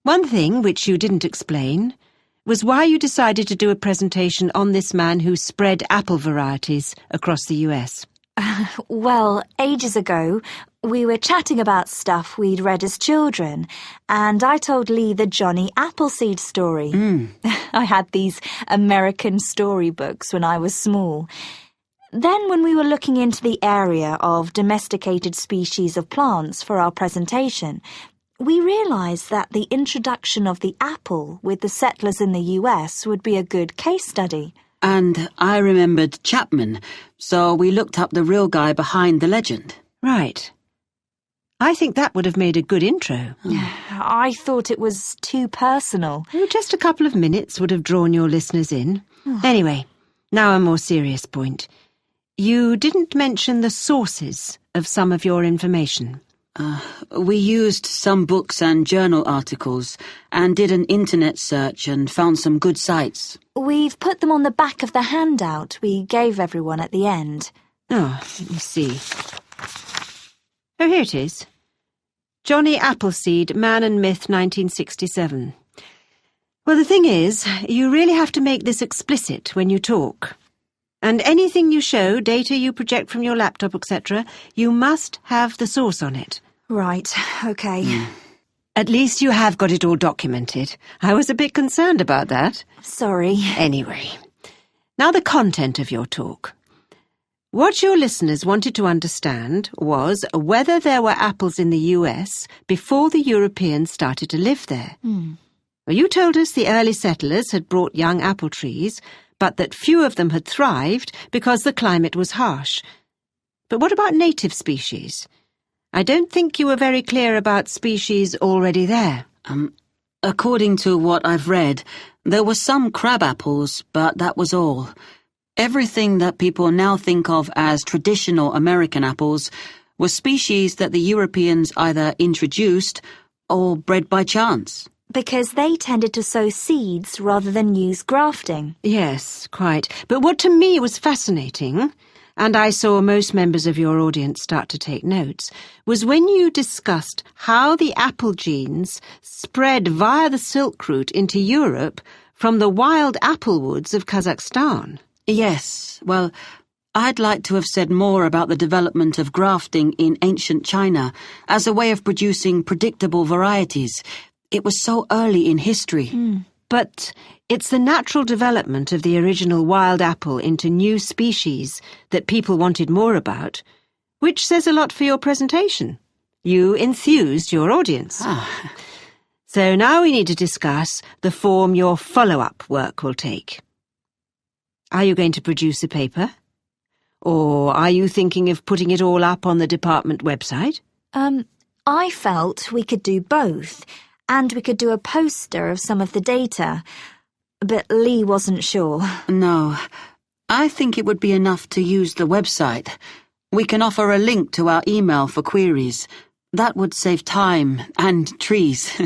One thing which you didn't explain was why you decided to do a presentation on this man who spread apple varieties across the US. Well, ages ago, we were chatting about stuff we'd read as children, and I told Lee the Johnny Appleseed story. I had these American storybooks when I was small. Then when we were looking into the area of domesticated species of plants for our presentation, we realised that the introduction of the apple with the settlers in the US would be a good case study. And I remembered Chapman, so we looked up the real guy behind the legend. Right. I think that would have made a good intro. I thought it was too personal. Just a couple of minutes would have drawn your listeners in. Anyway, now a more serious point. You didn't mention the sources of some of your information. We used some books and journal articles and did an internet search and found some good sites. We've put them on the back of the handout we gave everyone at the end. Oh, let me see. Oh, here it is. Johnny Appleseed, Man and Myth, 1967. Well, the thing is, you really have to make this explicit when you talk. And anything you show, data you project from your laptop, etc., you must have the source on it. Right, OK. At least you have got it all documented. I was a bit concerned about that. Sorry. Anyway, now the content of your talk. What your listeners wanted to understand was whether there were apples in the US before the Europeans started to live there. Well, you told us the early settlers had brought young apple trees, but that few of them had thrived because the climate was harsh. But what about native species? I don't think you were very clear about species already there. According to what I've read, there were some crab apples, but that was all. Everything that people now think of as traditional American apples was species that the Europeans either introduced or bred by chance. Because they tended to sow seeds rather than use grafting. Yes, quite. But what to me was fascinating, and I saw most members of your audience start to take notes, was when you discussed how the apple genes spread via the Silk Route into Europe from the wild apple woods of Kazakhstan. Yes, well, I'd like to have said more about the development of grafting in ancient China as a way of producing predictable varieties. It was so early in history. But it's the natural development of the original wild apple into new species that people wanted more about, which says a lot for your presentation. You enthused your audience. So now we need to discuss the form your follow-up work will take. Are you going to produce a paper? Or are you thinking of putting it all up on the department website? I felt we could do both, and we could do a poster of some of the data, but Lee wasn't sure. No, I think it would be enough to use the website. We can offer a link to our email for queries. That would save time and trees.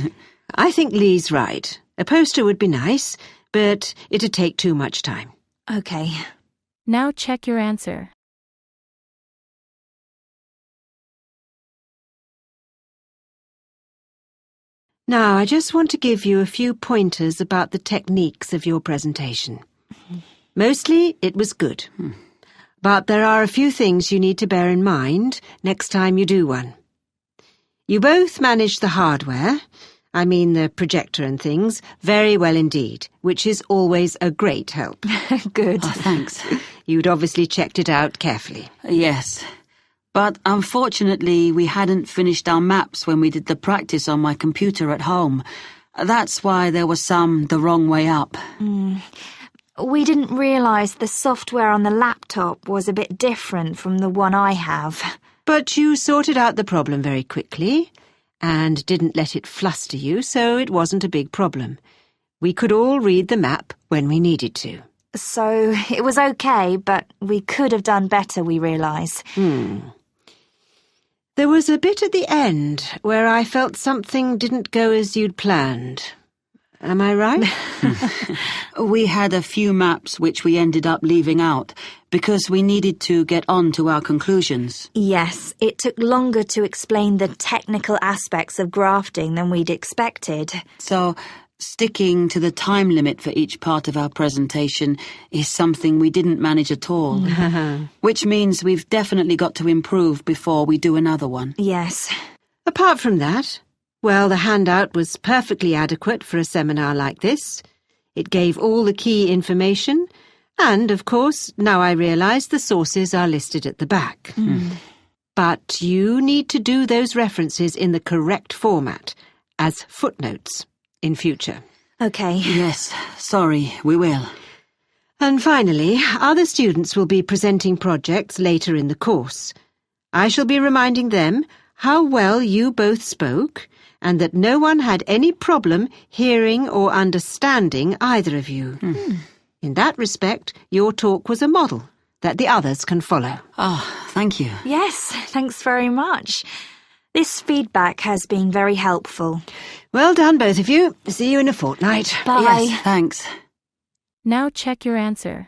I think Lee's right. A poster would be nice, but it'd take too much time. OK. Now check your answer. Now, I just want to give you a few pointers about the techniques of your presentation. Mostly, it was good. But there are a few things you need to bear in mind next time you do one. You both managed the hardware, I mean the projector and things, very well indeed, which is always a great help. Good. Oh, thanks. You'd obviously checked it out carefully. Yes. But unfortunately, we hadn't finished our maps when we did the practice on my computer at home. That's why there was some the wrong way up. We didn't realise the software on the laptop was a bit different from the one I have. But you sorted out the problem very quickly and didn't let it fluster you, so it wasn't a big problem. We could all read the map when we needed to. So it was OK, but we could have done better, we realise. There was a bit at the end where I felt something didn't go as you'd planned. Am I right? We had a few maps which we ended up leaving out because we needed to get on to our conclusions. Yes, it took longer to explain the technical aspects of grafting than we'd expected. So, sticking to the time limit for each part of our presentation is something we didn't manage at all. Which means we've definitely got to improve before we do another one. Yes. Apart from that, well, the handout was perfectly adequate for a seminar like this. It gave all the key information, and, of course, now I realise the sources are listed at the back. But you need to do those references in the correct format, as footnotes, in future. OK. Yes, sorry, we will. And finally, other students will be presenting projects later in the course. I shall be reminding them how well you both spoke, and that no one had any problem hearing or understanding either of you. In that respect, your talk was a model that the others can follow. Oh, thank you. Yes, thanks very much. This feedback has been very helpful. Well done, both of you. See you in a fortnight. Bye. Yes, thanks. Now check your answer.